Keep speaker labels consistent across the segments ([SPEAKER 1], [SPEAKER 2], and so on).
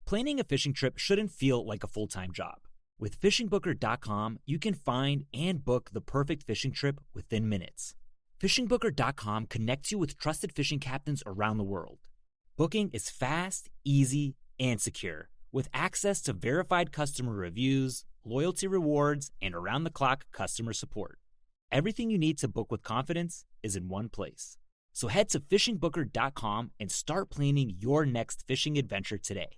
[SPEAKER 1] Planning a fishing trip shouldn't feel like a full-time job. With fishingbooker.com, you can find and book the perfect fishing trip within minutes. Fishingbooker.com connects you with trusted fishing captains around the world. Booking is fast, easy, and secure, with access to verified customer reviews, loyalty rewards, and around-the-clock customer support. Everything you need to book with confidence is in one place. So head to fishingbooker.com and start planning your next fishing adventure today.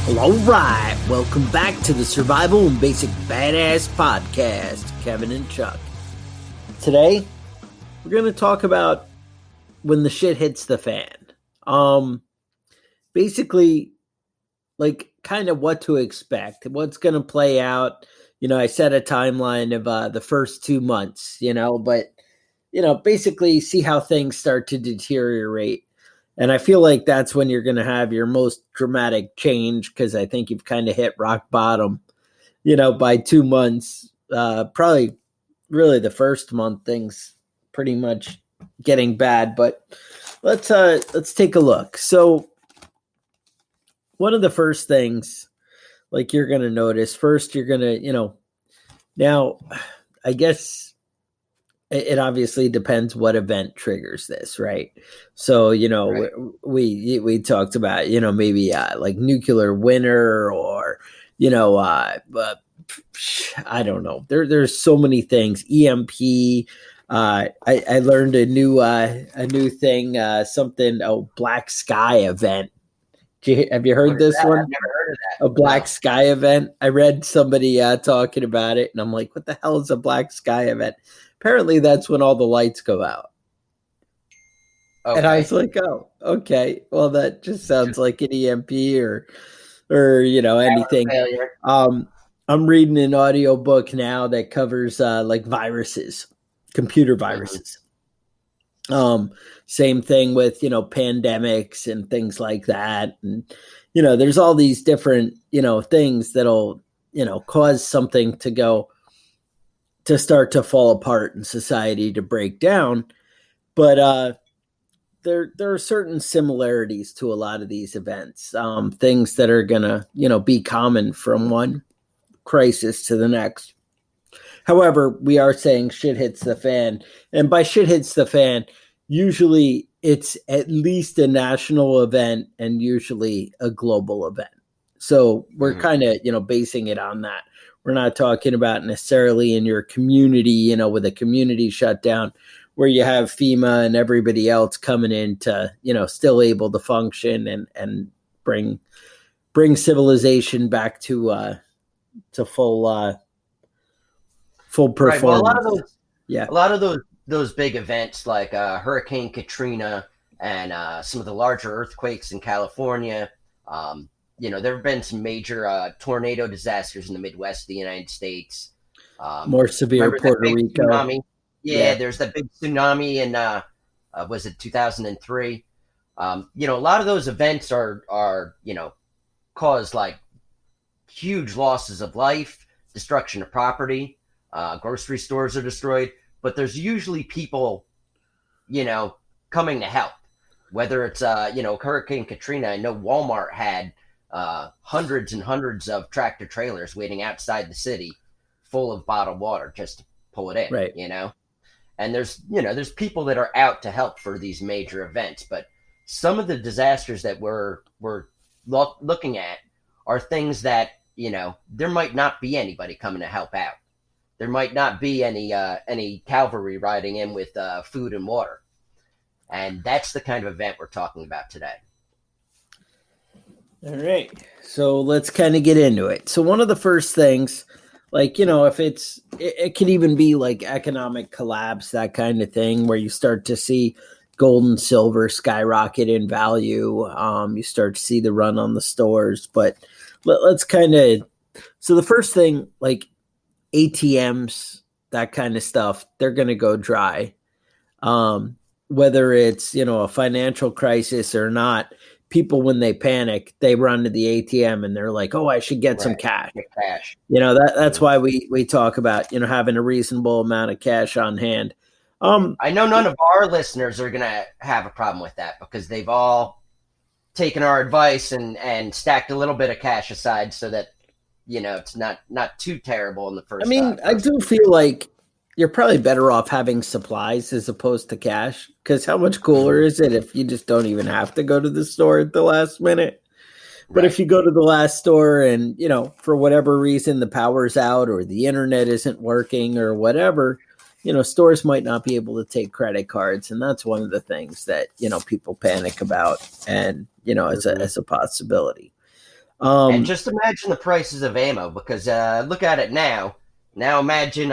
[SPEAKER 2] Well, all right, welcome back to the Survival and Basic Badass Podcast, Kevin and Chuck. Today, we're going to talk about when the shit hits the fan. Basically, like, kind of what to expect, what's going to play out. I set a timeline of the first 2 months, but, basically see how things start to deteriorate. And I feel like that's when you're going to have your most dramatic change, because I think you've kind of hit rock bottom, by 2 months. Probably really the first month, things pretty much getting bad. But let's take a look. So one of the first things, like, you're going to notice, first you're going to, now I guess it obviously depends what event triggers this, right? So, right. we talked about, maybe like nuclear winter or, I don't know. There's so many things. EMP. I learned a new thing, black sky event. Have you heard this one?
[SPEAKER 3] I've never heard of that.
[SPEAKER 2] A black sky event. I read somebody talking about it, and I'm like, what the hell is a black sky event? Apparently, that's when all the lights go out. Okay. And I was like, oh, okay. Well, that just sounds like an EMP or anything. I'm reading an audiobook now that covers like viruses, computer viruses. Same thing with, pandemics and things like that. And, there's all these different, things that'll, cause something to start to fall apart in society, to break down. But there are certain similarities to a lot of these events, things that are going to, be common from one crisis to the next. However, we are saying shit hits the fan. And by shit hits the fan, usually it's at least a national event and usually a global event. So we're kind of, basing it on that. We're not talking about necessarily in your community, with a community shutdown where you have FEMA and everybody else coming in to, still able to function and bring civilization back to full performance.
[SPEAKER 3] Right. Well, a lot of those big events like Hurricane Katrina and some of the larger earthquakes in California. There have been some major tornado disasters in the Midwest of the United States.
[SPEAKER 2] More severe Puerto Rico.
[SPEAKER 3] Tsunami? Yeah, there's that big tsunami in, was it 2003? A lot of those events are cause like huge losses of life, destruction of property, grocery stores are destroyed, but there's usually people, coming to help. Whether it's, Hurricane Katrina, I know Walmart had hundreds and hundreds of tractor trailers waiting outside the city full of bottled water just to pull it in,
[SPEAKER 2] right.
[SPEAKER 3] And there's people that are out to help for these major events, but some of the disasters that we're looking at are things that, there might not be anybody coming to help out. There might not be any cavalry riding in with food and water. And that's the kind of event we're talking about today.
[SPEAKER 2] All right. So let's kind of get into it. So one of the first things, like, if it could even be like economic collapse, that kind of thing, where you start to see gold and silver skyrocket in value. You start to see the run on the stores. But let's kind of, so the first thing, like ATMs, that kind of stuff, they're going to go dry. Whether it's, a financial crisis or not, people, when they panic, they run to the ATM and they're like, oh, I should get some cash.
[SPEAKER 3] Get cash.
[SPEAKER 2] That's why we talk about, having a reasonable amount of cash on hand.
[SPEAKER 3] I know none of our listeners are going to have a problem with that because they've all taken our advice and stacked a little bit of cash aside so that, it's not too terrible in the first.
[SPEAKER 2] I do feel like you're probably better off having supplies as opposed to cash, because how much cooler is it if you just don't even have to go to the store at the last minute? But if you go to the last store and, for whatever reason, the power's out or the internet isn't working or whatever, stores might not be able to take credit cards. And that's one of the things that, people panic about and, as a possibility.
[SPEAKER 3] And just imagine the prices of ammo, because look at it now. Now imagine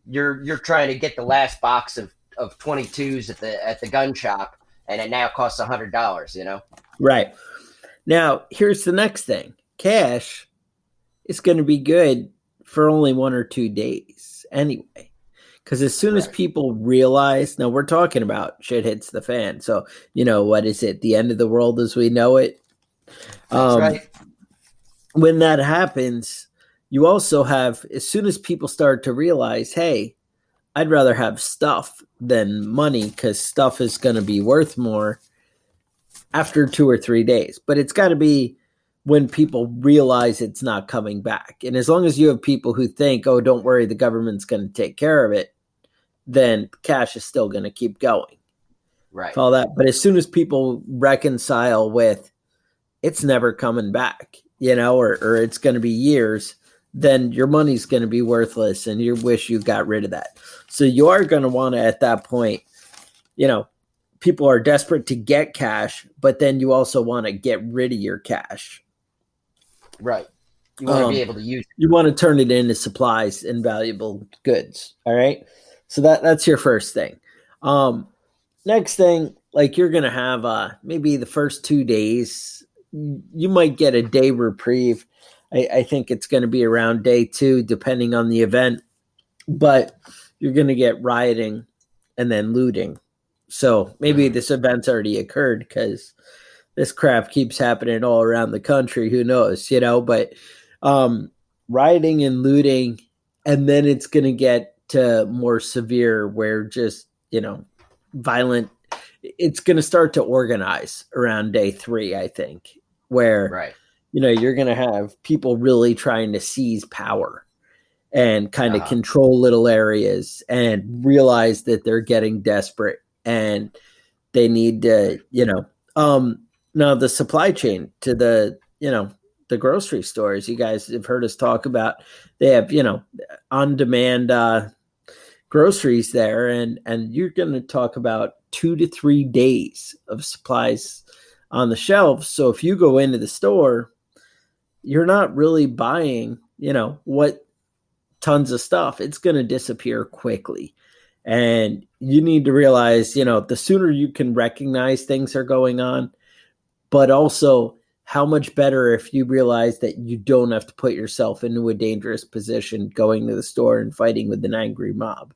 [SPEAKER 3] you're trying to get the last box of 22s at the gun shop, and it now costs $100.
[SPEAKER 2] Right. Now here's the next thing: cash is going to be good for only 1 or 2 days anyway, because as soon as people realize, now we're talking about shit hits the fan. So what is it? The end of the world as we know it.
[SPEAKER 3] That's right.
[SPEAKER 2] When that happens, you also have, as soon as people start to realize, hey, I'd rather have stuff than money because stuff is going to be worth more after 2 or 3 days. But it's got to be when people realize it's not coming back. And as long as you have people who think, oh, don't worry, the government's going to take care of it, then cash is still going to keep going.
[SPEAKER 3] Right.
[SPEAKER 2] All that. But as soon as people reconcile with it's never coming back, or it's going to be years, then your money's going to be worthless and you wish you got rid of that. So you are going to want to, at that point, people are desperate to get cash, but then you also want to get rid of your cash.
[SPEAKER 3] Right. You want to be able to use it.
[SPEAKER 2] You want to turn it into supplies and valuable goods. All right. So that's your first thing. Next thing, like you're going to have maybe the first 2 days, you might get a day reprieve. I think it's going to be around day 2, depending on the event, but you're going to get rioting and then looting. So maybe this event's already occurred because this crap keeps happening all around the country. Who knows, but rioting and looting, and then it's going to get to more severe where just, violent. It's going to start to organize around day 3, I think, where, you're going to have people really trying to seize power and kind of control little areas and realize that they're getting desperate and they need to, now the supply chain to the grocery stores, you guys have heard us talk about, they have, on demand groceries there. And you're going to talk about 2 to 3 days of supplies on the shelves. So if you go into the store, you're not really buying, what tons of stuff. It's going to disappear quickly. And you need to realize, the sooner you can recognize things are going on, but also how much better if you realize that you don't have to put yourself into a dangerous position going to the store and fighting with an angry mob.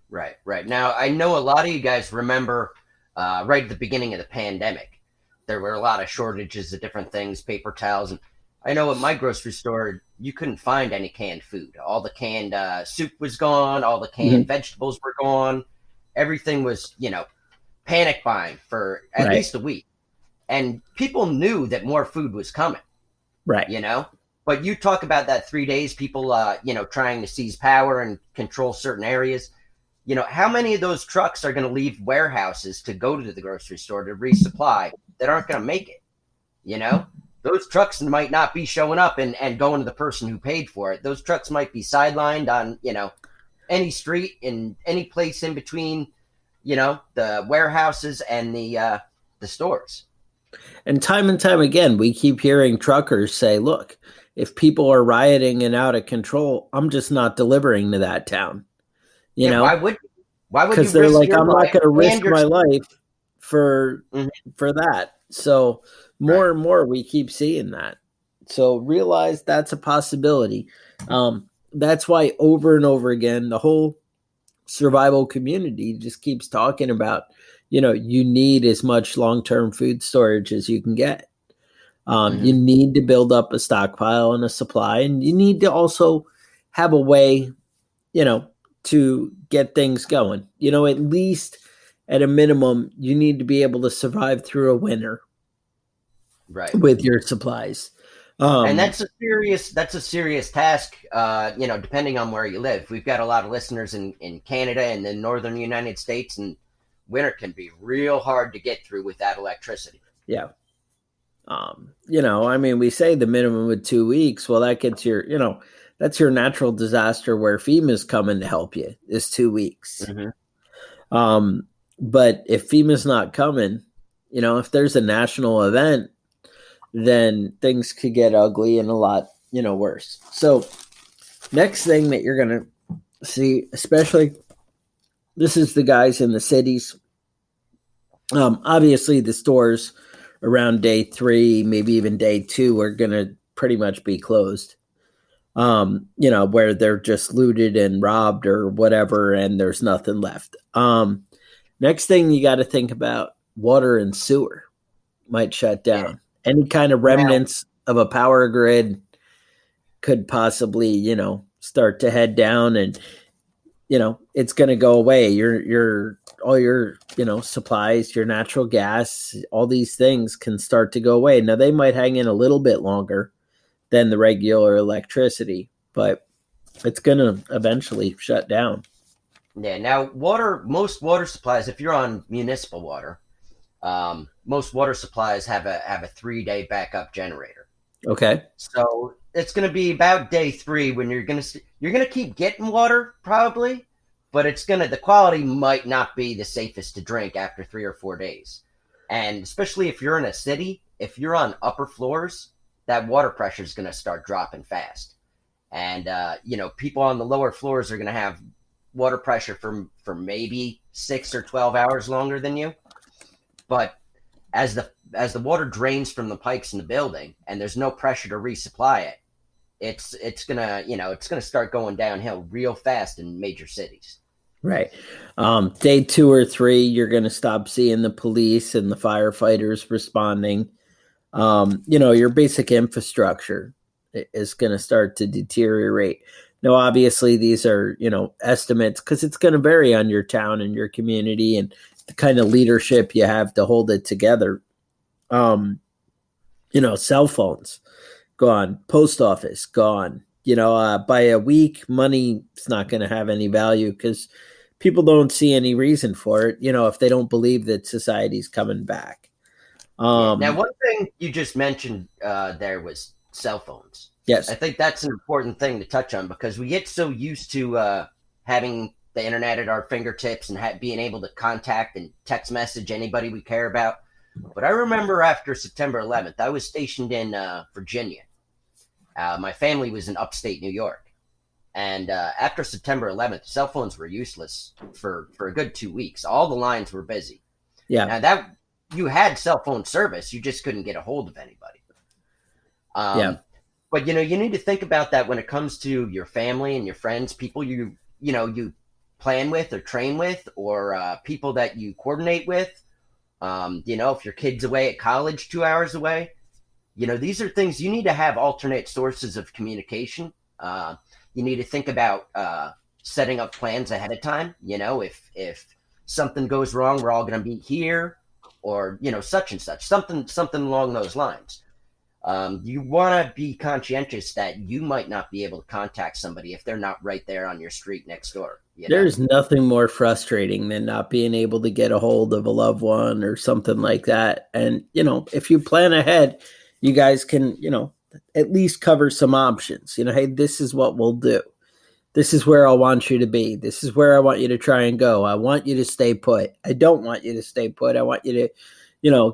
[SPEAKER 3] Right. Now, I know a lot of you guys remember right at the beginning of the pandemic, there were a lot of shortages of different things, paper towels. And I know at my grocery store, you couldn't find any canned food. All the canned soup was gone. All the canned vegetables were gone. Everything was, panic buying for at least a week. And people knew that more food was coming.
[SPEAKER 2] Right.
[SPEAKER 3] But you talk about that 3 days, people, trying to seize power and control certain areas. How many of those trucks are going to leave warehouses to go to the grocery store to resupply that aren't going to make it? Those trucks might not be showing up and going to the person who paid for it. Those trucks might be sidelined on, any street in any place in between, the warehouses and the stores.
[SPEAKER 2] And time again, we keep hearing truckers say, look, if people are rioting and out of control, I'm just not delivering to that town.
[SPEAKER 3] Why would
[SPEAKER 2] because they're like, I'm not going to risk my life for that. So more and more we keep seeing that. So realize that's a possibility. That's why over and over again, the whole survival community just keeps talking about, you need as much long-term food storage as you can get. You need to build up a stockpile and a supply, and you need to also have a way, to get things going. At least at a minimum, you need to be able to survive through a winter,
[SPEAKER 3] right,
[SPEAKER 2] with your supplies.
[SPEAKER 3] And that's a serious task. Depending on where you live, we've got a lot of listeners in Canada and the northern United States, and winter can be real hard to get through without electricity.
[SPEAKER 2] Yeah. We say the minimum of 2 weeks. Well, that gets that's your natural disaster where FEMA's coming to help you is 2 weeks. But if FEMA's not coming, if there's a national event, then things could get ugly and a lot, worse. So next thing that you're going to see, especially this is the guys in the cities. Obviously the stores around day 3, maybe even day 2 are going to pretty much be closed. Where they're just looted and robbed or whatever, and there's nothing left. Next thing you got to think about, water and sewer might shut down. Yeah. Any kind of remnants of a power grid could possibly, start to head down, and, it's going to go away. All your, supplies, your natural gas, all these things can start to go away. Now they might hang in a little bit longer than the regular electricity, but it's going to eventually shut down.
[SPEAKER 3] Yeah. Now, most water supplies, if you're on municipal water, most water supplies have a 3-day backup generator.
[SPEAKER 2] Okay.
[SPEAKER 3] So it's going to be about day 3 when you're going to keep getting water probably, but the quality might not be the safest to drink after 3 or 4 days. And especially if you're in a city, if you're on upper floors, that water pressure is going to start dropping fast. And, people on the lower floors are going to have water pressure for maybe 6 or 12 hours longer than you. But as the water drains from the pipes in the building and there's no pressure to resupply it, it's gonna start going downhill real fast in major cities.
[SPEAKER 2] Right. Day 2 or 3, you're going to stop seeing the police and the firefighters responding. Your basic infrastructure is going to start to deteriorate. Now, obviously, these are, estimates because it's going to vary on your town and your community and the kind of leadership you have to hold it together. Cell phones gone, post office gone. By a week, money is not going to have any value because people don't see any reason for it, if they don't believe that society's coming back.
[SPEAKER 3] Now, one thing you just mentioned there was cell phones.
[SPEAKER 2] Yes.
[SPEAKER 3] I think that's an important thing to touch on because we get so used to having the internet at our fingertips and being able to contact and text message anybody we care about. But I remember after September 11th, I was stationed in Virginia. My family was in upstate New York. And after September 11th, cell phones were useless for a good 2 weeks. All the lines were busy.
[SPEAKER 2] Yeah.
[SPEAKER 3] Now you had cell phone service, you just couldn't get a hold of anybody. But you need to think about that when it comes to your family and your friends, people you plan with or train with, or people that you coordinate with. If your kid's away at college 2 hours away, these are things you need to have alternate sources of communication. You need to think about setting up plans ahead of time. If something goes wrong, we're all going to be here, or such and such, something along those lines. You want to be conscientious that you might not be able to contact somebody if they're not right there on your street next door.
[SPEAKER 2] There's nothing more frustrating than not being able to get a hold of a loved one or something like that. And, if you plan ahead, you guys can, at least cover some options. Hey, this is what we'll do. This is where I want you to be. This is where I want you to try and go. I want you to stay put. I don't want you to stay put. I want you to,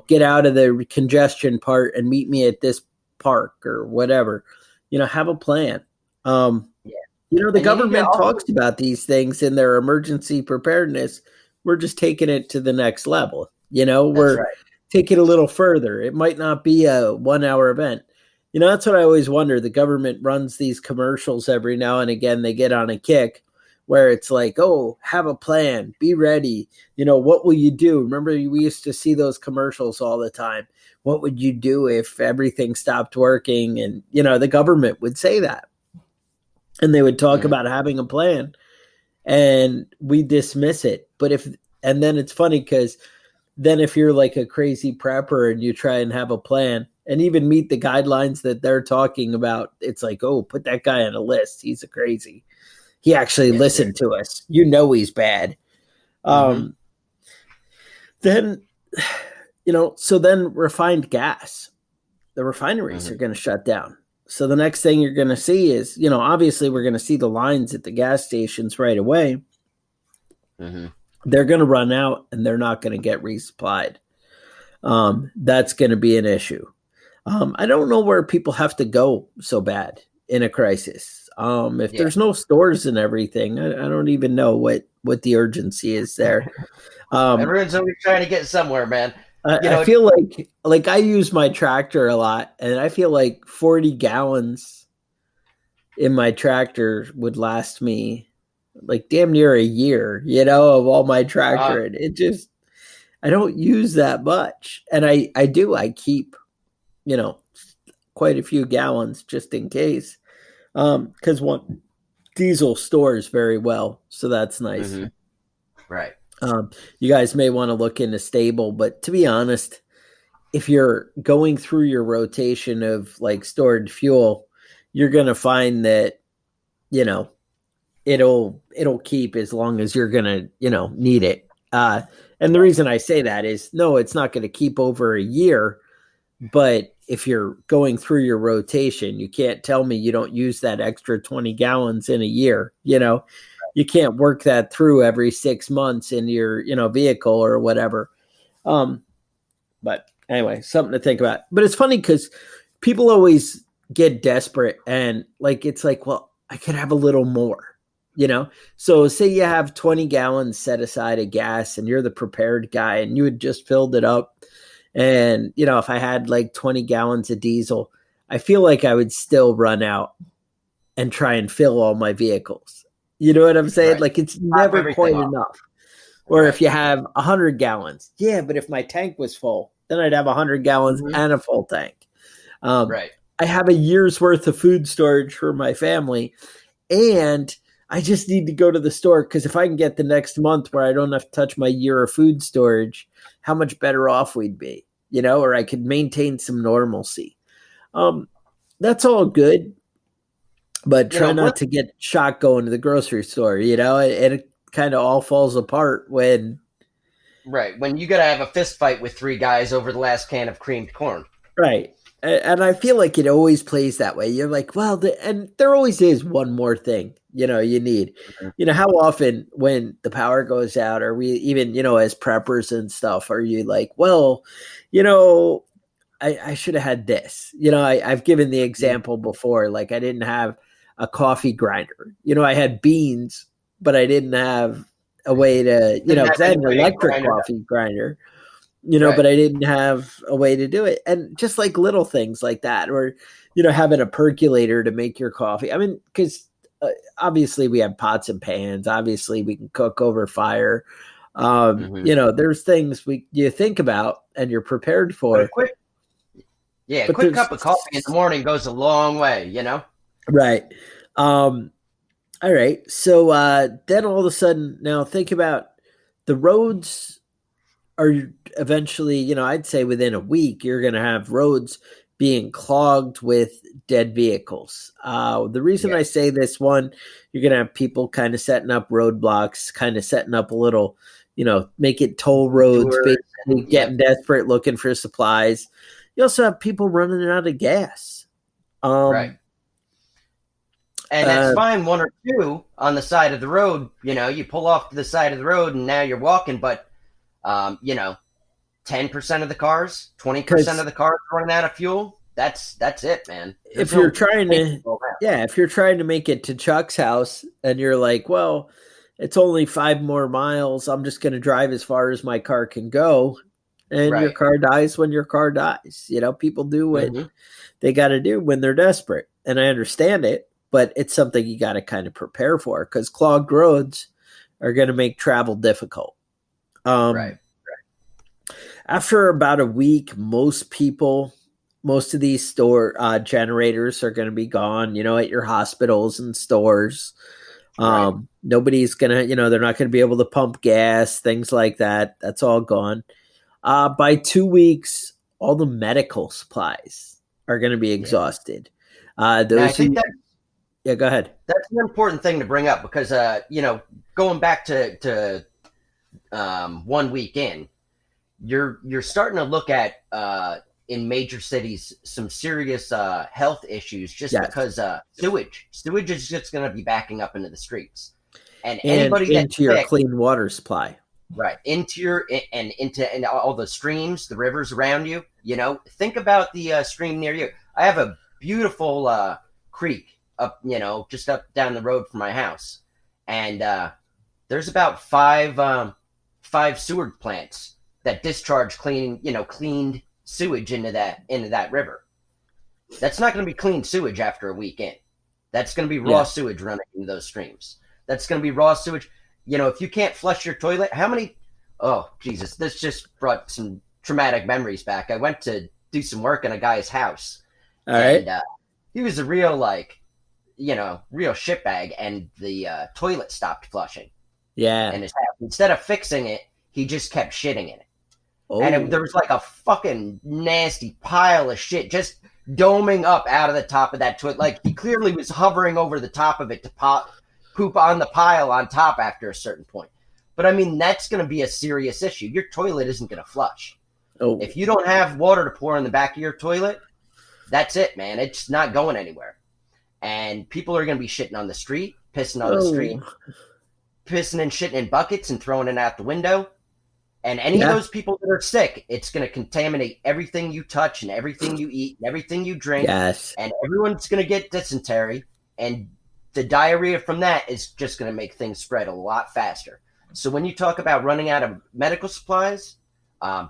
[SPEAKER 2] get out of the congestion part and meet me at this park or whatever. Have a plan. The government talks about these things in their emergency preparedness. We're just taking it to the next level. We're taking it a little further. It might not be a 1-hour event. That's what I always wonder. The government runs these commercials every now and again. They get on a kick where it's like, oh, have a plan, be ready. What will you do? Remember, we used to see those commercials all the time. What would you do if everything stopped working? And, the government would say that. And they would talk about having a plan, and we dismiss it. And then it's funny because then if you're like a crazy prepper and you try and have a plan and even meet the guidelines that they're talking about, it's like, oh, put that guy on a list. He's a crazy. He actually listened to us. He's bad. Then, so then refined gas, the refineries are going to shut down. So the next thing you're going to see is, obviously we're going to see the lines at the gas stations right away. They're going to run out and they're not going to get resupplied. That's going to be an issue. I don't know where people have to go so bad in a crisis. If there's no stores and everything, I don't even know what the urgency is there.
[SPEAKER 3] Everyone's always trying to get somewhere, man.
[SPEAKER 2] I feel like I use my tractor a lot, and I feel like 40 gallons in my tractor would last me like damn near a year, of all my tractor. And I don't use that much. And I keep, quite a few gallons just in case. Because one diesel stores very well. So that's nice.
[SPEAKER 3] Right.
[SPEAKER 2] You guys may want to look into stable, but to be honest, if you're going through your rotation of like stored fuel, you're going to find that, it'll keep as long as you're going to, need it. And the reason I say that is, no, it's not going to keep over a year, but if you're going through your rotation, you can't tell me you don't use that extra 20 gallons in a year. You can't work that through every 6 months in your, vehicle or whatever. But anyway, something to think about. But it's funny because people always get desperate and it's like, well, I could have a little more, So say you have 20 gallons set aside of gas and you're the prepared guy and you had just filled it up. And, if I had like 20 gallons of diesel, I feel like I would still run out and try and fill all my vehicles. You know what I'm saying?
[SPEAKER 3] Right.
[SPEAKER 2] Like it's never quite enough. Or if you have 100 gallons. Yeah, but if my tank was full, then I'd have 100 gallons and a full tank.
[SPEAKER 3] Right.
[SPEAKER 2] I have a year's worth of food storage for my family. And I just need to go to the store because if I can get the next month where I don't have to touch my year of food storage, how much better off we'd be, or I could maintain some normalcy. That's all good. But try not to get shot going to the grocery store, and it kind of all falls apart when.
[SPEAKER 3] Right. When you got to have a fist fight with 3 guys over the last can of creamed corn.
[SPEAKER 2] Right. And I feel like it always plays that way. You're like, well, and there always is one more thing, you need. How often when the power goes out or we even, as preppers and stuff, are you like, well, I should have had this. I've given the example before, like I didn't have a coffee grinder. I had beans, but I didn't have a way to, because I had an electric coffee grinder, but I didn't have a way to do it. And just like little things like that, or, having a percolator to make your coffee. I mean, because obviously we have pots and pans. Obviously we can cook over fire. There's things you think about and you're prepared for.
[SPEAKER 3] A quick cup of coffee in the morning goes a long way,
[SPEAKER 2] Right. All right. So then all of a sudden, now think about the roads are eventually, I'd say within a week, you're going to have roads being clogged with dead vehicles. The reason I say this one, you're going to have people kind of setting up roadblocks, kind of setting up a little, make it toll roads, basically getting desperate, looking for supplies. You also have people running out of gas.
[SPEAKER 3] Right. And that's fine, 1 or 2 on the side of the road. You pull off to the side of the road and now you're walking, but, 10% of the cars, 20% of the cars running out of fuel. That's it, man.
[SPEAKER 2] If you're trying to make it to Chuck's house and you're like, well, it's only 5 more miles. I'm just going to drive as far as my car can go. And your car dies when your car dies. People do what they got to do when they're desperate. And I understand it. but it's something you got to kind of prepare for because clogged roads are going to make travel difficult.
[SPEAKER 3] Right.
[SPEAKER 2] After about a week, most of these store generators are going to be gone, at your hospitals and stores.
[SPEAKER 3] Right.
[SPEAKER 2] Nobody's going to, they're not going to be able to pump gas, things like that. That's all gone. By 2 weeks, all the medical supplies are going to be exhausted.
[SPEAKER 3] Now, I think
[SPEAKER 2] yeah, go ahead.
[SPEAKER 3] That's an important thing to bring up because, going back to 1 week in, you're starting to look at in major cities some serious health issues just because sewage is just going to be backing up into the streets, and anybody
[SPEAKER 2] into your clean water supply,
[SPEAKER 3] right, into all the streams, the rivers around you. Think about the stream near you. I have a beautiful creek up, just up down the road from my house, and there's about five sewer plants that discharge cleaned sewage into that river. That's not going to be clean sewage after a week in. That's going to be raw sewage running into those streams. That's going to be raw sewage. If you can't flush your toilet, oh, Jesus, this just brought some traumatic memories back. I went to do some work in a guy's house.
[SPEAKER 2] All right.
[SPEAKER 3] And he was a real, real shitbag, and the toilet stopped flushing.
[SPEAKER 2] Yeah.
[SPEAKER 3] In his house. Instead of fixing it, he just kept shitting in it.
[SPEAKER 2] Oh.
[SPEAKER 3] And there was like a fucking nasty pile of shit just doming up out of the top of that toilet. Like he clearly was hovering over the top of it to poop on the pile on top after a certain point. But I mean, that's going to be a serious issue. Your toilet isn't going to flush.
[SPEAKER 2] Oh.
[SPEAKER 3] If you don't have water to pour in the back of your toilet, that's it, man. It's not going anywhere. And people are going to be shitting on the street, pissing on the street, pissing and shitting in buckets and throwing it out the window. And any of those people that are sick, it's going to contaminate everything you touch and everything you eat and everything you drink.
[SPEAKER 2] Yes.
[SPEAKER 3] And everyone's going to get dysentery. And the diarrhea from that is just going to make things spread a lot faster. So when you talk about running out of medical supplies,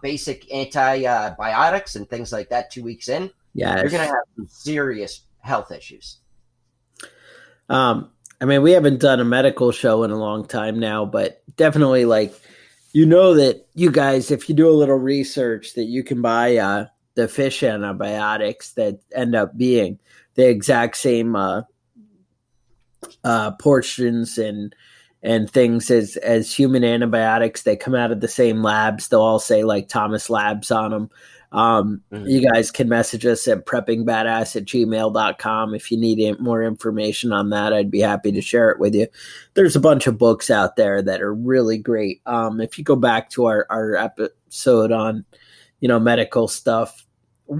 [SPEAKER 3] basic antibiotics and things like that 2 weeks in, you're going to have some serious health issues.
[SPEAKER 2] I mean, we haven't done a medical show in a long time now, but definitely that you guys, if you do a little research, that you can buy the fish antibiotics that end up being the exact same portions and things as human antibiotics. They come out of the same labs. They'll all say like Thomas Labs on them. You guys can message us at preppingbadass@gmail.com if you need more information on that. I'd be happy to share it with you. There's a bunch of books out there that are really great. If you go back to our episode on, medical stuff,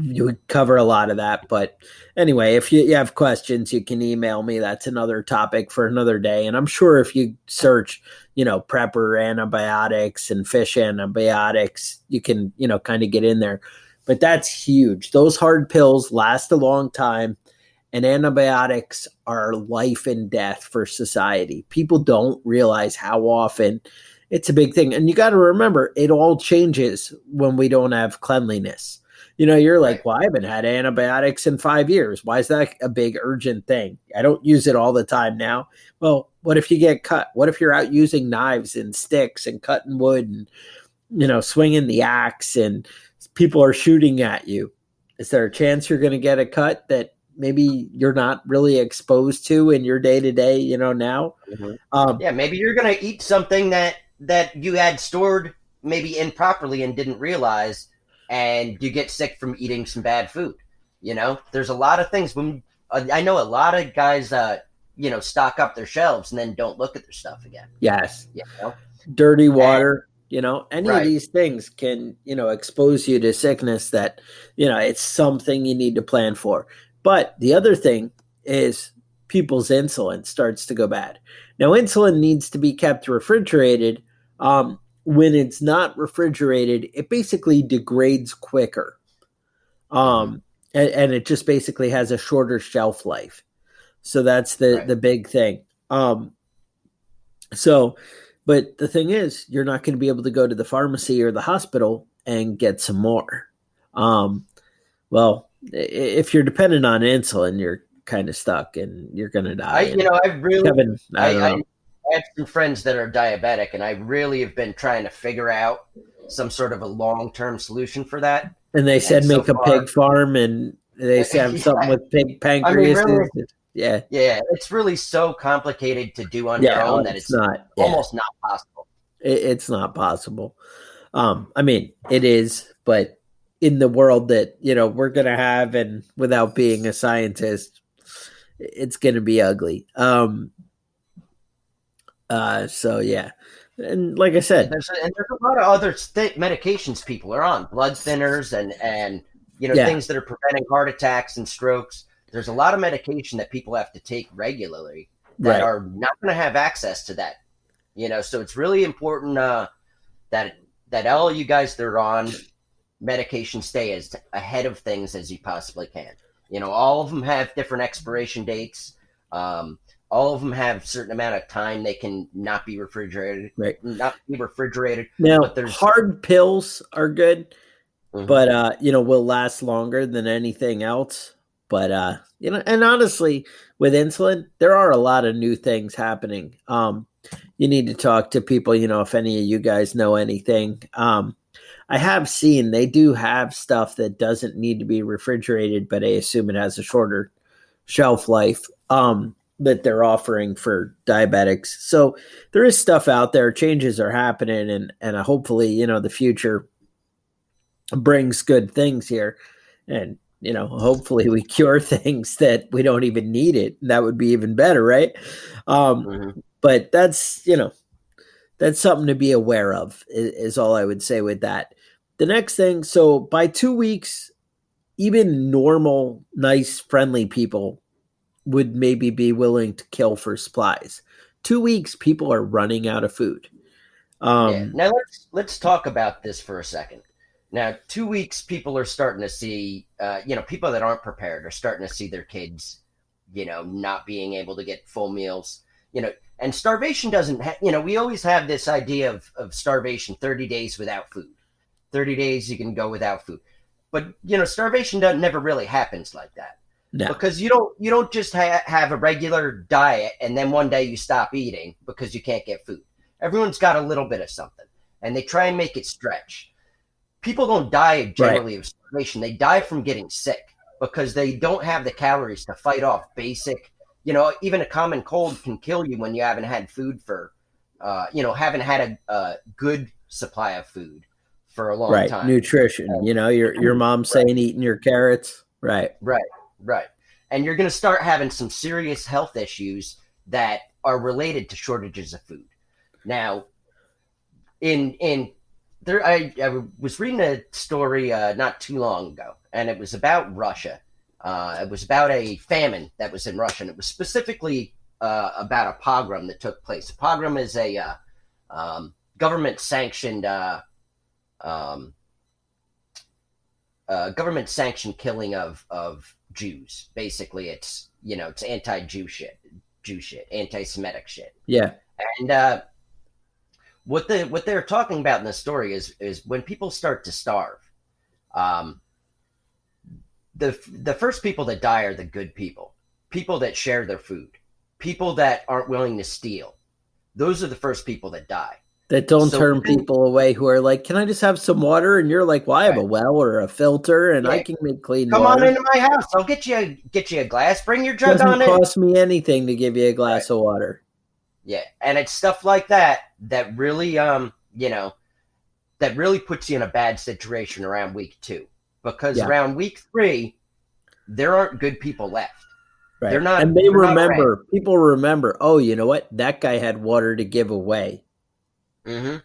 [SPEAKER 2] you would cover a lot of that. But anyway, if you have questions, you can email me. That's another topic for another day. And I'm sure if you search, prepper antibiotics and fish antibiotics, you can, kind of get in there. But that's huge. Those hard pills last a long time, and antibiotics are life and death for society. People don't realize how often it's a big thing. And you got to remember, it all changes when we don't have cleanliness. You're like, well, I haven't had antibiotics in 5 years. Why is that a big urgent thing? I don't use it all the time now. Well, what if you get cut? What if you're out using knives and sticks and cutting wood and, swinging the axe and people are shooting at you? Is there a chance you're going to get a cut that maybe you're not really exposed to in your day-to-day, now?
[SPEAKER 3] Mm-hmm. Maybe you're going to eat something that you had stored maybe improperly and didn't realize, and you get sick from eating some bad food. There's a lot of things. I know a lot of guys, stock up their shelves and then don't look at their stuff again.
[SPEAKER 2] Yes. Dirty water, any
[SPEAKER 3] right.
[SPEAKER 2] of these things can, expose you to sickness that, it's something you need to plan for. But the other thing is people's insulin starts to go bad. Now, insulin needs to be kept refrigerated. When it's not refrigerated, it basically degrades quicker. And it just basically has a shorter shelf life. So that's the big thing. But the thing is, you're not going to be able to go to the pharmacy or the hospital and get some more. Well, if you're dependent on insulin, you're kind of stuck and you're going to die.
[SPEAKER 3] I
[SPEAKER 2] don't know.
[SPEAKER 3] I have some friends that are diabetic, and I really have been trying to figure out some sort of a long-term solution for that.
[SPEAKER 2] And they said
[SPEAKER 3] so
[SPEAKER 2] make a
[SPEAKER 3] far,
[SPEAKER 2] pig farm, and they said
[SPEAKER 3] yeah,
[SPEAKER 2] something with pig
[SPEAKER 3] I mean,
[SPEAKER 2] pancreas.
[SPEAKER 3] really,
[SPEAKER 2] Yeah.
[SPEAKER 3] yeah, it's really so complicated to do on your
[SPEAKER 2] Yeah.
[SPEAKER 3] own that
[SPEAKER 2] It's
[SPEAKER 3] it's
[SPEAKER 2] not. Yeah.
[SPEAKER 3] almost not possible.
[SPEAKER 2] It's not possible. I mean, it is, but in the world that, we're going to have, and without being a scientist, it's going to be ugly. So yeah. And like I said,
[SPEAKER 3] There's a lot of other medications people are on, blood thinners and things that are preventing heart attacks and strokes. There's a lot of medication that people have to take regularly that are not going to have access to that. So it's really important that all you guys that are on medication stay as ahead of things as you possibly can. All of them have different expiration dates. All of them have a certain amount of time they can not be refrigerated.
[SPEAKER 2] Now,
[SPEAKER 3] but there's
[SPEAKER 2] hard pills are good, but will last longer than anything else. But and honestly, with insulin, there are a lot of new things happening. You need to talk to people, if any of you guys know anything. I have seen they do have stuff that doesn't need to be refrigerated, but I assume it has a shorter shelf life. That they're offering for diabetics. So there is stuff out there. Changes are happening, and hopefully, the future brings good things here. And, hopefully we cure things that we don't even need it. That would be even better, right? But that's something to be aware of is all I would say with that. The next thing, so by 2 weeks, even normal, nice, friendly people would maybe be willing to kill for supplies. 2 weeks, people are running out of food.
[SPEAKER 3] Now let's talk about this for a second. Now, 2 weeks, people are starting to see, people that aren't prepared are starting to see their kids, not being able to get full meals, and starvation doesn't, we always have this idea of starvation, 30 days without food. 30 days you can go without food. But, starvation never really happens like that. No. Because you don't just have a regular diet and then one day you stop eating because you can't get food. Everyone's got a little bit of something, and they try and make it stretch. People don't die generally of starvation. They die from getting sick because they don't have the calories to fight off basic, even a common cold can kill you when you haven't had food for, haven't had a good supply of food for a long time.
[SPEAKER 2] Nutrition, your mom's saying eating your carrots. Right.
[SPEAKER 3] And you're going to start having some serious health issues that are related to shortages of food. Now, I was reading a story not too long ago, and it was about Russia. It was about a famine that was in Russia, and it was specifically about a pogrom that took place. A pogrom is a government-sanctioned killing of Jews. Basically, it's it's anti-Jew shit, anti-Semitic shit.
[SPEAKER 2] Yeah.
[SPEAKER 3] And what they're talking about in the story is when people start to starve, the first people that die are the good people that share their food, people that aren't willing to steal. Those are the first people that die.
[SPEAKER 2] That don't turn people away who are like, can I just have some water? And you're like, well, I have a well or a filter and I can make clean water.
[SPEAKER 3] Come on into my house. I'll get you a glass. Bring your jug on in.
[SPEAKER 2] It doesn't cost me anything to give you a glass of water.
[SPEAKER 3] Yeah. And it's stuff like that really, that really puts you in a bad situation around week 2. Because around week 3, there aren't good people left.
[SPEAKER 2] Right.
[SPEAKER 3] They're not.
[SPEAKER 2] And people remember, oh, you know what? That guy had water to give away.
[SPEAKER 3] Mm-hmm.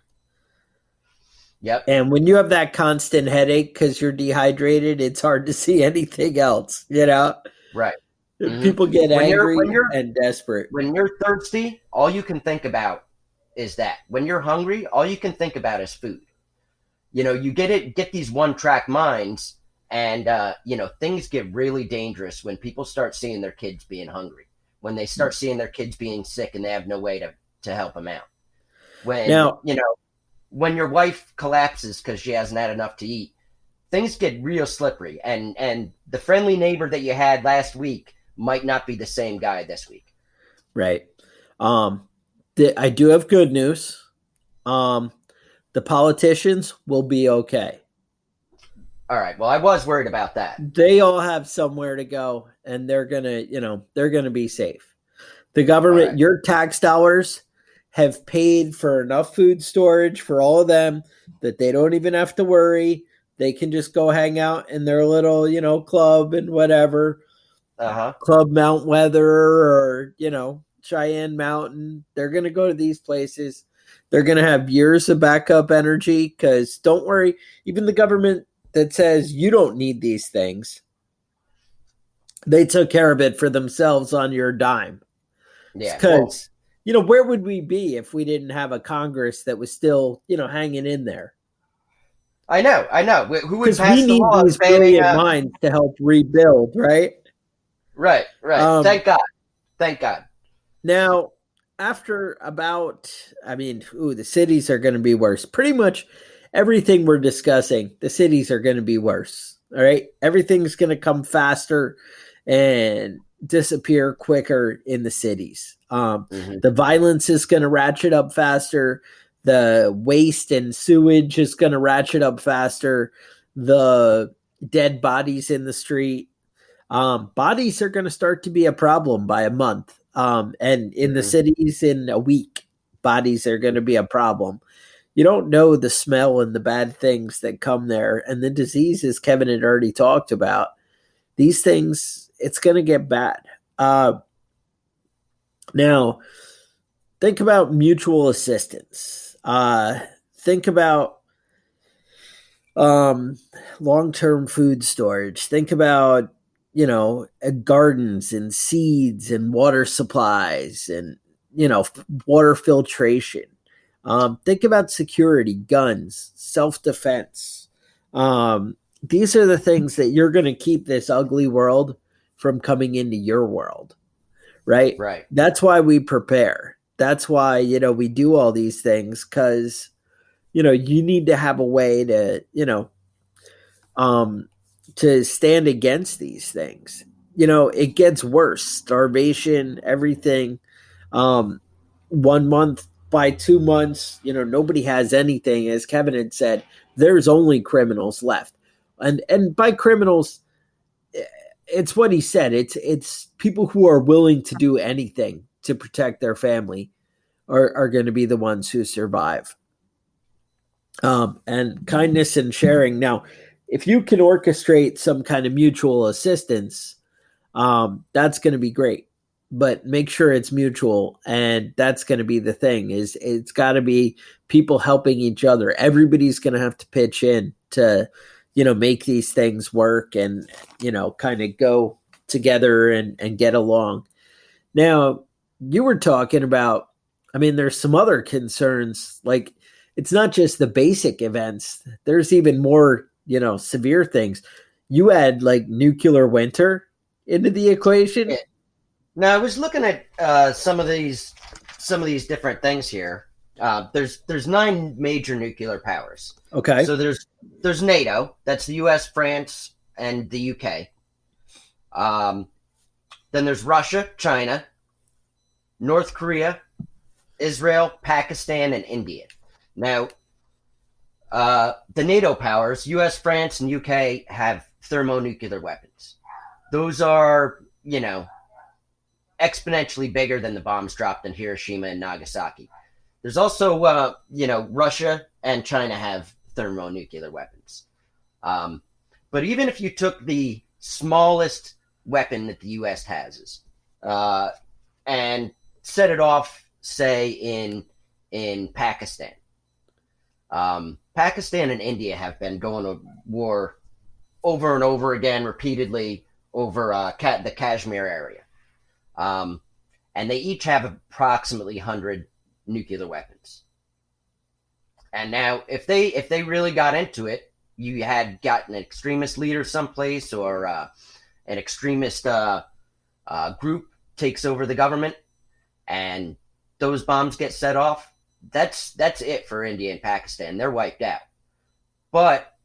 [SPEAKER 3] Yep.
[SPEAKER 2] And when you have that constant headache because you're dehydrated, it's hard to see anything else,
[SPEAKER 3] Right. Mm-hmm.
[SPEAKER 2] People get angry and desperate.
[SPEAKER 3] When you're thirsty, all you can think about is that. When you're hungry, all you can think about is food. You get these one-track minds, and things get really dangerous when people start seeing their kids being hungry. When they start seeing their kids being sick and they have no way to help them out. When your wife collapses because she hasn't had enough to eat, things get real slippery. And the friendly neighbor that you had last week might not be the same guy this week.
[SPEAKER 2] Right. I do have good news. The politicians will be okay.
[SPEAKER 3] All right. Well, I was worried about that.
[SPEAKER 2] They all have somewhere to go, and they're gonna be safe. The government,
[SPEAKER 3] Right.
[SPEAKER 2] your tax dollars have paid for enough food storage for all of them that they don't even have to worry. They can just go hang out in their little, club and whatever. Club Mount Weather or, Cheyenne Mountain. They're going to go to these places. They're going to have years of backup energy because don't worry, even the government that says you don't need these things, they took care of it for themselves on your dime.
[SPEAKER 3] Yeah.
[SPEAKER 2] Because, where would we be if we didn't have a Congress that was still, hanging in there?
[SPEAKER 3] I know. Who would pass
[SPEAKER 2] we
[SPEAKER 3] the
[SPEAKER 2] need
[SPEAKER 3] law
[SPEAKER 2] these brilliant minds to help rebuild, right?
[SPEAKER 3] Right. Thank God.
[SPEAKER 2] Now, after the cities are going to be worse. Pretty much everything we're discussing, the cities are going to be worse. All right. Everything's going to come faster and disappear quicker in the cities. The violence is going to ratchet up faster. The waste and sewage is going to ratchet up faster. The dead bodies in the street. Bodies are going to start to be a problem by a month. And in the cities in a week, bodies are going to be a problem. You don't know the smell and the bad things that come there. And the diseases Kevin had already talked about. These things, it's going to get bad. Now, think about mutual assistance. Think about long-term food storage. Think about, gardens and seeds and water supplies and, water filtration. Think about security, guns, self-defense. These are the things that you're going to keep this ugly world from coming into your world, right?
[SPEAKER 3] Right.
[SPEAKER 2] That's why we prepare. That's why, we do all these things because, you need to have a way to, to stand against these things. It gets worse. Starvation, everything. 1 month by 2 months, nobody has anything. As Kevin had said, there's only criminals left. And by criminals, it's what he said. It's people who are willing to do anything to protect their family are going to be the ones who survive. And kindness and sharing. Now, if you can orchestrate some kind of mutual assistance, that's going to be great. But make sure it's mutual, and that's going to be the thing. Is it's got to be people helping each other. Everybody's going to have to pitch in to, make these things work and, kind of go together and get along. Now, you were talking about, there's some other concerns. Like, it's not just the basic events. There's even more, severe things. You add like nuclear winter into the equation.
[SPEAKER 3] Yeah. Now, I was looking at some of these different things here. There's 9 major nuclear powers.
[SPEAKER 2] Okay.
[SPEAKER 3] So there's NATO. That's the U.S., France, and the U.K. Then there's Russia, China, North Korea, Israel, Pakistan, and India. Now, the NATO powers, U.S., France, and U.K. have thermonuclear weapons. Those are, exponentially bigger than the bombs dropped in Hiroshima and Nagasaki. There's also, Russia and China have thermonuclear weapons. But even if you took the smallest weapon that the U.S. has and set it off, say, in Pakistan. Pakistan and India have been going to war over and over again, repeatedly, over the Kashmir area. And they each have approximately 100 nuclear weapons. And now, if they really got into it, you had got an extremist leader someplace, or an extremist group takes over the government, and those bombs get set off. That's it for India and Pakistan. They're wiped out. But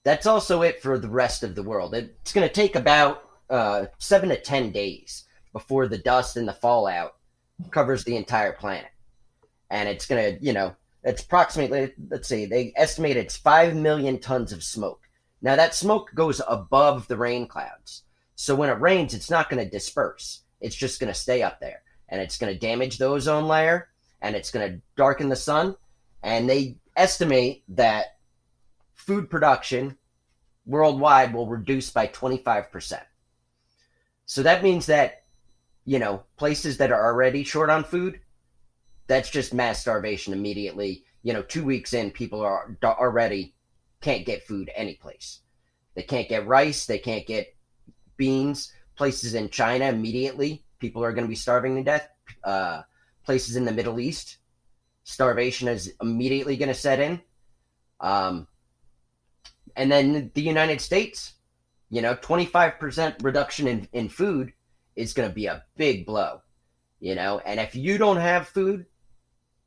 [SPEAKER 3] that's also it for the rest of the world. It's going to take about 7 to 10 days before the dust and the fallout covers the entire planet. And it's going to, it's approximately, let's see, they estimate it's 5 million tons of smoke. Now, that smoke goes above the rain clouds. So when it rains, it's not going to disperse. It's just going to stay up there. And it's going to damage the ozone layer, and it's going to darken the sun. And they estimate that food production worldwide will reduce by 25%. So that means that, places that are already short on food, that's just mass starvation immediately. 2 weeks in, people are already can't get food anyplace. They can't get rice. They can't get beans. Places in China, immediately, people are going to be starving to death. Places in the Middle East, starvation is immediately going to set in. And then the United States, 25% reduction in food is going to be a big blow, and if you don't have food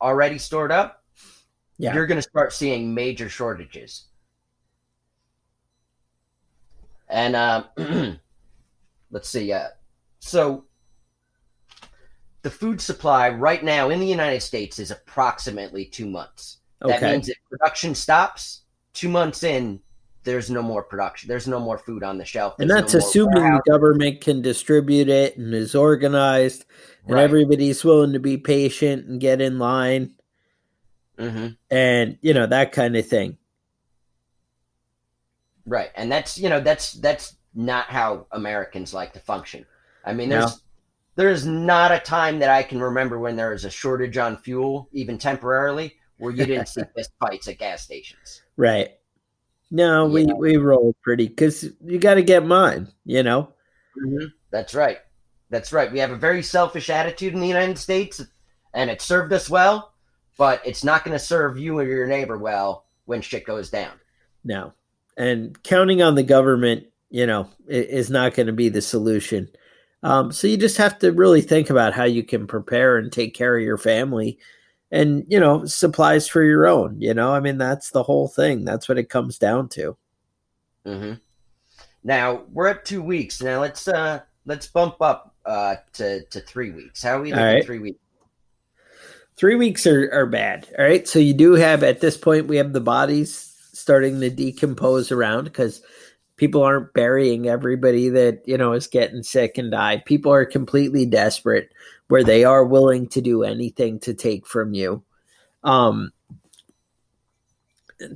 [SPEAKER 3] already stored up, you're going to start seeing major shortages. And let's see. So the food supply right now in the United States is approximately 2 months. That means if production stops 2 months in, there's no more production. There's no more food on the shelf.
[SPEAKER 2] And that's assuming the government can distribute it and is organized and everybody's willing to be patient and get in line.
[SPEAKER 3] Mm-hmm.
[SPEAKER 2] And, that kind of thing.
[SPEAKER 3] Right. And that's not how Americans like to function. I mean, there's not a time that I can remember when there was a shortage on fuel, even temporarily, where you didn't see fist fights at gas stations.
[SPEAKER 2] Right. No, we roll pretty, because you got to get mine,
[SPEAKER 3] Mm-hmm. That's right. That's right. We have a very selfish attitude in the United States, and it served us well, but it's not going to serve you or your neighbor well when shit goes down.
[SPEAKER 2] No. And counting on the government, is not going to be the solution. So you just have to really think about how you can prepare and take care of your family and, supplies for your own, that's the whole thing. That's what it comes down to.
[SPEAKER 3] Mm-hmm. Now we're at 2 weeks. Now let's bump up to 3 weeks. How are we looking 3 weeks?
[SPEAKER 2] 3 weeks are bad. All right. So you do have, at this point, we have the bodies starting to decompose around, because people aren't burying everybody that, is getting sick and die. People are completely desperate, where they are willing to do anything to take from you.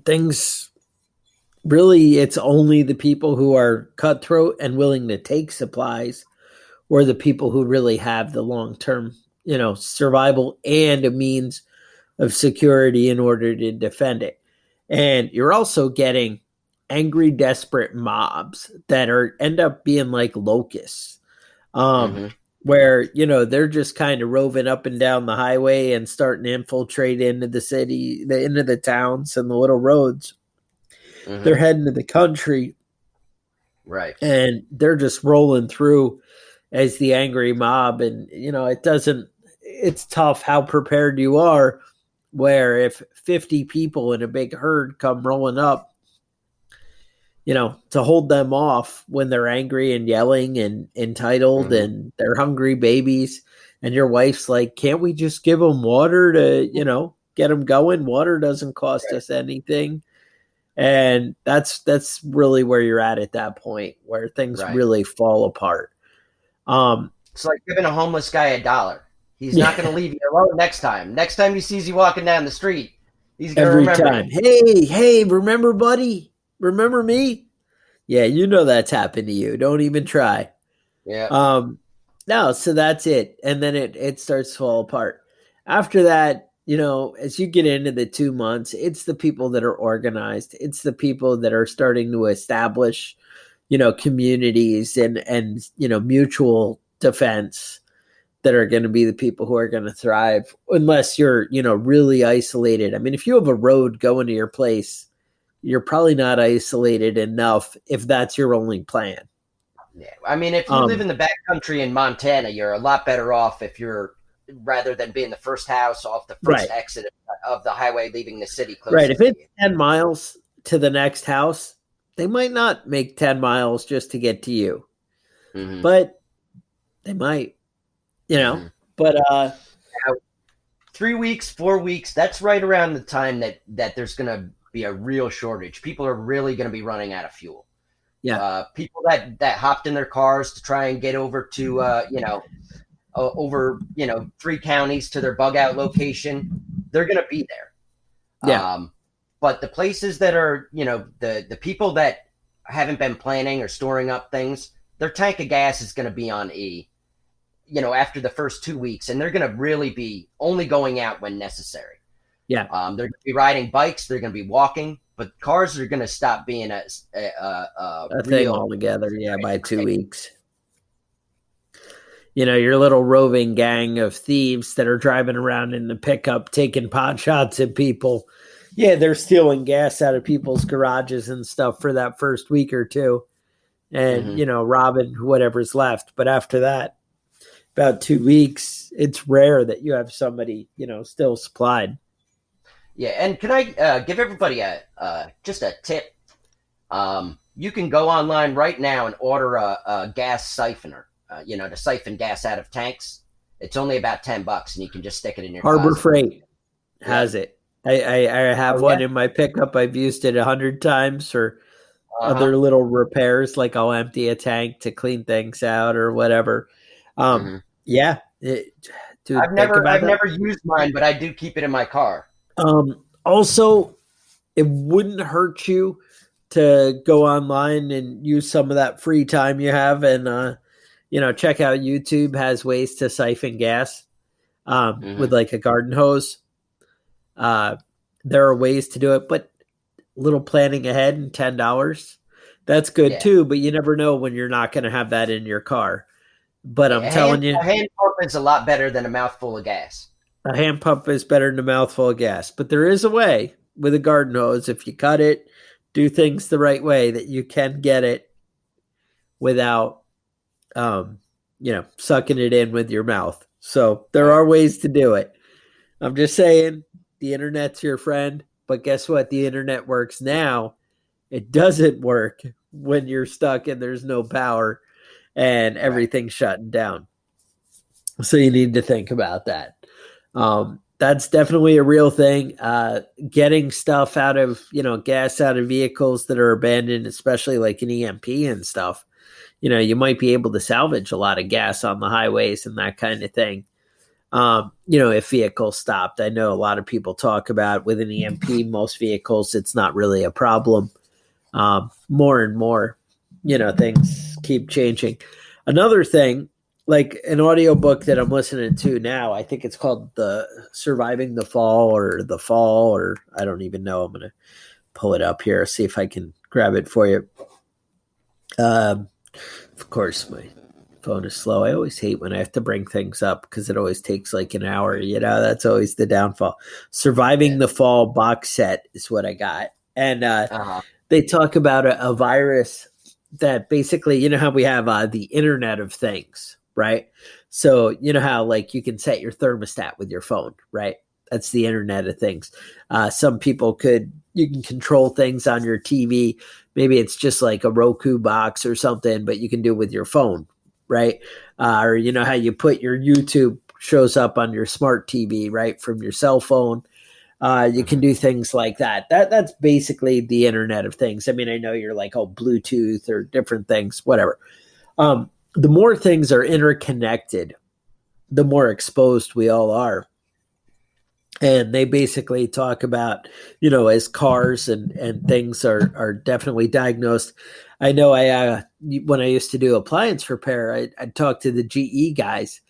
[SPEAKER 2] Things really, it's only the people who are cutthroat and willing to take supplies, or the people who really have the long-term, survival and a means of security in order to defend it. And you're also getting angry, desperate mobs that end up being like locusts, where, they're just kind of roving up and down the highway and starting to infiltrate into the city, into the towns and the little roads. Mm-hmm. They're heading to the country.
[SPEAKER 3] Right.
[SPEAKER 2] And they're just rolling through as the angry mob. And, it's tough how prepared you are, where if 50 people in a big herd come rolling up, to hold them off when they're angry and yelling and entitled, and they're hungry babies, and your wife's like, can't we just give them water to, get them going? Water doesn't cost us anything. And that's really where you're at that point, where things really fall apart.
[SPEAKER 3] It's like giving a homeless guy $1. He's not going to leave you alone next time. Next time he sees you walking down the street, he's going to remember. Every
[SPEAKER 2] time. Hey, remember, buddy? Remember me? Yeah, that's happened to you. Don't even try.
[SPEAKER 3] Yeah.
[SPEAKER 2] No, so that's it. And then it starts to fall apart. After that, as you get into the 2 months, it's the people that are organized. It's the people that are starting to establish, communities and mutual defense, that are going to be the people who are going to thrive, unless you're, really isolated. I mean, if you have a road going to your place, you're probably not isolated enough if that's your only plan.
[SPEAKER 3] Yeah. I mean, if you live in the backcountry in Montana, you're a lot better off rather than being the first house off the first exit of the highway leaving the city.
[SPEAKER 2] Right. If it's 10 miles to the next house, they might not make 10 miles just to get to you. but they might, but,
[SPEAKER 3] 3 weeks, 4 weeks, that's right around the time that there's going to be a real shortage. People are really going to be running out of fuel.
[SPEAKER 2] Yeah.
[SPEAKER 3] People that hopped in their cars to try and get over to, over 3 counties to their bug out location, they're going to be there.
[SPEAKER 2] Yeah.
[SPEAKER 3] But the places that are, the people that haven't been planning or storing up things, their tank of gas is going to be on E, after the first 2 weeks, and they're going to really be only going out when necessary.
[SPEAKER 2] Yeah.
[SPEAKER 3] They're going to be riding bikes. They're going to be walking, but cars are going to stop being a
[SPEAKER 2] thing altogether. Yeah. By 2 weeks. Your little roving gang of thieves that are driving around in the pickup, taking pot shots at people. Yeah. They're stealing gas out of people's garages and stuff for that first week or two. And, robbing whatever's left. But after that, about 2 weeks, it's rare that you have somebody, still supplied.
[SPEAKER 3] Yeah, and can I give everybody just a tip? You can go online right now and order a gas siphoner, to siphon gas out of tanks. It's only about $10, and you can just stick it in your
[SPEAKER 2] Harbor
[SPEAKER 3] closet.
[SPEAKER 2] Freight has it. I have one in my pickup. I've used it 100 times for other little repairs, like I'll empty a tank to clean things out or whatever. Yeah.
[SPEAKER 3] Dude, I've never used mine, but I do keep it in my car.
[SPEAKER 2] Also, it wouldn't hurt you to go online and use some of that free time you have and, check out YouTube has ways to siphon gas with like a garden hose. There are ways to do it, but little planning ahead and $10, that's good too, but you never know when you're not going to have that in your car. But I'm telling you,
[SPEAKER 3] a hand pump is a lot better than a mouthful of gas.
[SPEAKER 2] A hand pump is better than a mouthful of gas, but there is a way with a garden hose. If you cut it, do things the right way, that you can get it without, sucking it in with your mouth. So there are ways to do it. I'm just saying the internet's your friend, but guess what? The internet works now. It doesn't work when you're stuck and there's no power and everything's shutting down. So you need to think about that. That's definitely a real thing. Getting stuff out of, gas out of vehicles that are abandoned, especially like an EMP and stuff, you might be able to salvage a lot of gas on the highways and that kind of thing. If vehicles stopped, I know a lot of people talk about with an EMP, most vehicles, it's not really a problem. More and more, things keep changing. Another thing, like an audiobook that I'm listening to now, I think it's called Surviving the Fall or I don't even know. I'm going to pull it up here, see if I can grab it for you. Of course, my phone is slow. I always hate when I have to bring things up because it always takes like an hour. That's always the downfall. Surviving the Fall box set is what I got. And they talk about a virus that basically, how we have the Internet of Things, right? So how like you can set your thermostat with your phone, right? That's the Internet of Things. Some people you can control things on your TV. Maybe it's just like a Roku box or something, but you can do it with your phone, right? Or how you put your YouTube shows up on your smart TV, right? From your cell phone. You can do things like that. That's basically the Internet of Things. I mean, I know you're like, Bluetooth or different things, whatever. The more things are interconnected, the more exposed we all are. And they basically talk about, as cars and things are definitely diagnosed. I know when I used to do appliance repair, I'd talk to the GE guys,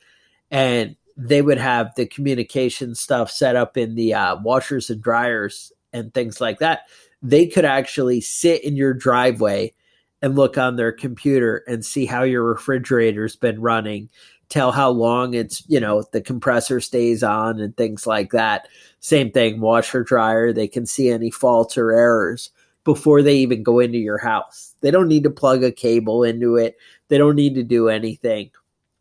[SPEAKER 2] and they would have the communication stuff set up in the washers and dryers and things like that. They could actually sit in your driveway and look on their computer and see how your refrigerator's been running, tell how long it's, the compressor stays on and things like that. Same thing, washer, dryer, they can see any faults or errors before they even go into your house. They don't need to plug a cable into it. They don't need to do anything.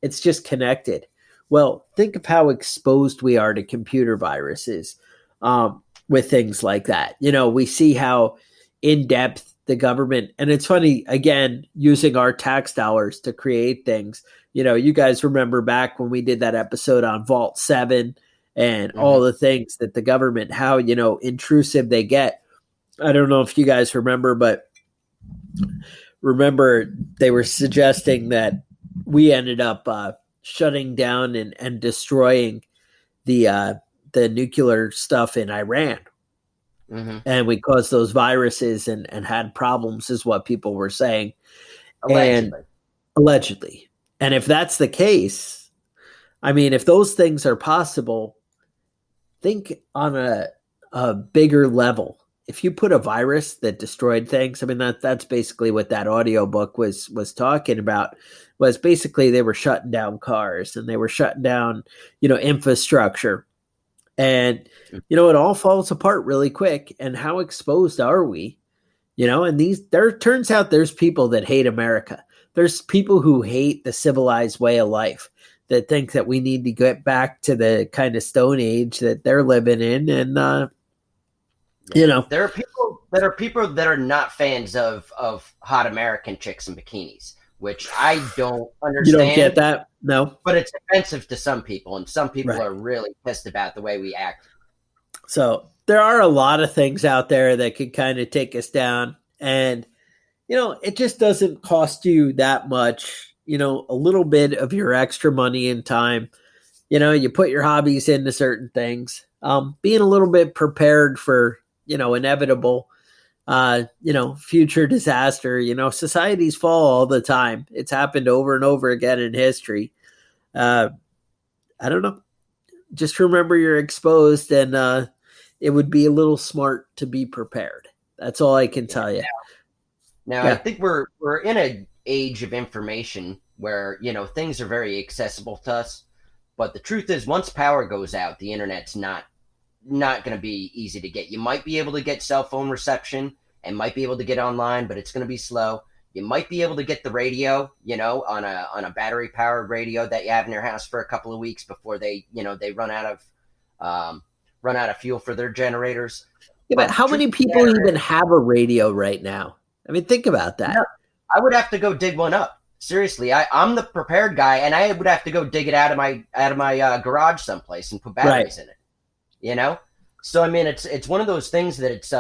[SPEAKER 2] It's just connected. Well, think of how exposed we are to computer viruses with things like that. We see how in-depth the government. And it's funny, again, using our tax dollars to create things. You guys remember back when we did that episode on Vault 7 and all the things that the government, how, intrusive they get. I don't know if you guys remember, but they were suggesting that we ended up shutting down and destroying the nuclear stuff in Iran. And we caused those viruses and had problems, is what people were saying. Allegedly. And if that's the case, I mean, if those things are possible, think on a bigger level. If you put a virus that destroyed things, I mean, that's basically what that audiobook was talking about, was basically they were shutting down cars and they were shutting down, infrastructure. And, it all falls apart really quick. And how exposed are we? And turns out there's people that hate America. There's people who hate the civilized way of life, that think that we need to get back to the kind of Stone Age that they're living in. And,
[SPEAKER 3] there are people that are not fans of hot American chicks in bikinis, which I don't understand.
[SPEAKER 2] You don't get that? No.
[SPEAKER 3] But it's offensive to some people, and some people are really pissed about the way we act.
[SPEAKER 2] So there are a lot of things out there that could kind of take us down. And, it just doesn't cost you that much, a little bit of your extra money and time. You put your hobbies into certain things. Being a little bit prepared for, inevitable, future disaster. Societies fall all the time. It's happened over and over again in history. I don't know. Just remember you're exposed, and it would be a little smart to be prepared. That's all I can tell you.
[SPEAKER 3] Now I think we're in an age of information where, things are very accessible to us. But the truth is, once power goes out, the internet's not going to be easy to get. You might be able to get cell phone reception and might be able to get online, but it's going to be slow. You might be able to get the radio, on a battery powered radio that you have in your house for a couple of weeks before they run out of fuel for their generators.
[SPEAKER 2] Yeah, but how many people even have a radio right now? I mean, think about that.
[SPEAKER 3] I would have to go dig one up. Seriously, I'm the prepared guy, and I would have to go dig it out of my garage someplace and put batteries in it. So I mean, it's one of those things that it's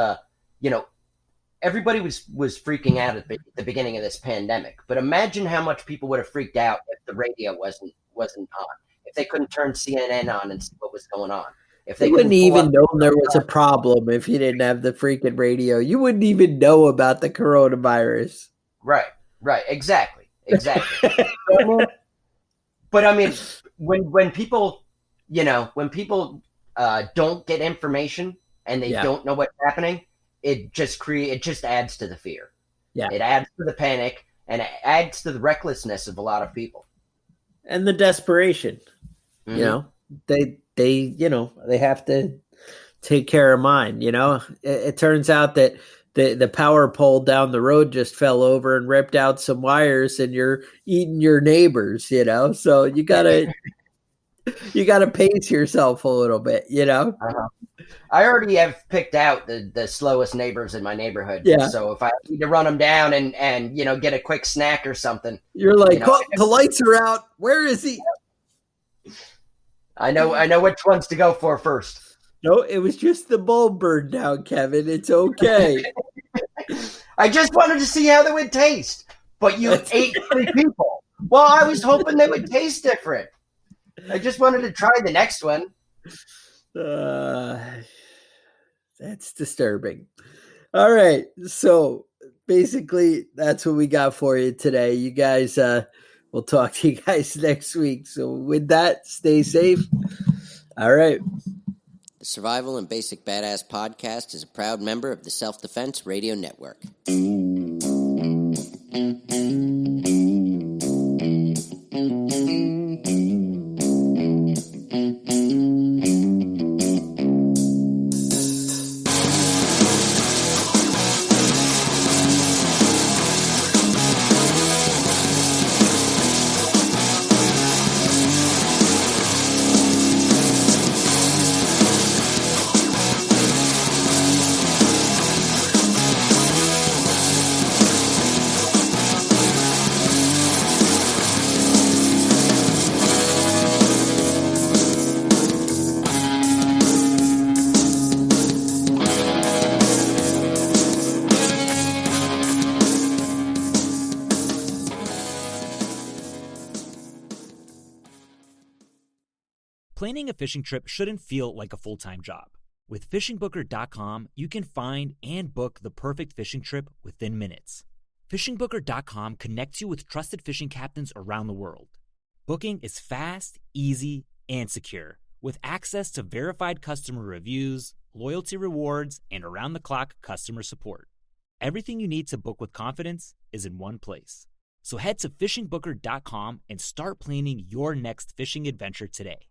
[SPEAKER 3] everybody was freaking out at the beginning of this pandemic, but imagine how much people would have freaked out if the radio wasn't on, if they couldn't turn CNN on and see what was going on. If they
[SPEAKER 2] wouldn't even know there was a problem if you didn't have the freaking radio. You wouldn't even know about the coronavirus.
[SPEAKER 3] Right, exactly. But I mean, when people, don't get information and they don't know what's happening, it just adds to the fear. Yeah, it adds to the panic and it adds to the recklessness of a lot of people
[SPEAKER 2] and the desperation. They have to take care of mine. It turns out that the power pole down the road just fell over and ripped out some wires, and you're eating your neighbors. So you gotta pace yourself a little bit.
[SPEAKER 3] I already have picked out the slowest neighbors in my neighborhood. Yeah. So if I need to run them down and get a quick snack or something,
[SPEAKER 2] you're like, the lights are out. Where is he?
[SPEAKER 3] I know which ones to go for first.
[SPEAKER 2] No, it was just the bulb burned down, Kevin. It's okay.
[SPEAKER 3] I just wanted to see how they would taste. But you ate 3 people. Well, I was hoping they would taste different. I just wanted to try the next one.
[SPEAKER 2] That's disturbing. All right. So basically, that's what we got for you today. You guys, we'll talk to you guys next week. So with that, stay safe. All right.
[SPEAKER 4] The Survival and Basic Badass Podcast is a proud member of the Self-Defense Radio Network.
[SPEAKER 1] Planning a fishing trip shouldn't feel like a full-time job. With FishingBooker.com, you can find and book the perfect fishing trip within minutes. FishingBooker.com connects you with trusted fishing captains around the world. Booking is fast, easy, and secure, with access to verified customer reviews, loyalty rewards, and around-the-clock customer support. Everything you need to book with confidence is in one place. So head to FishingBooker.com and start planning your next fishing adventure today.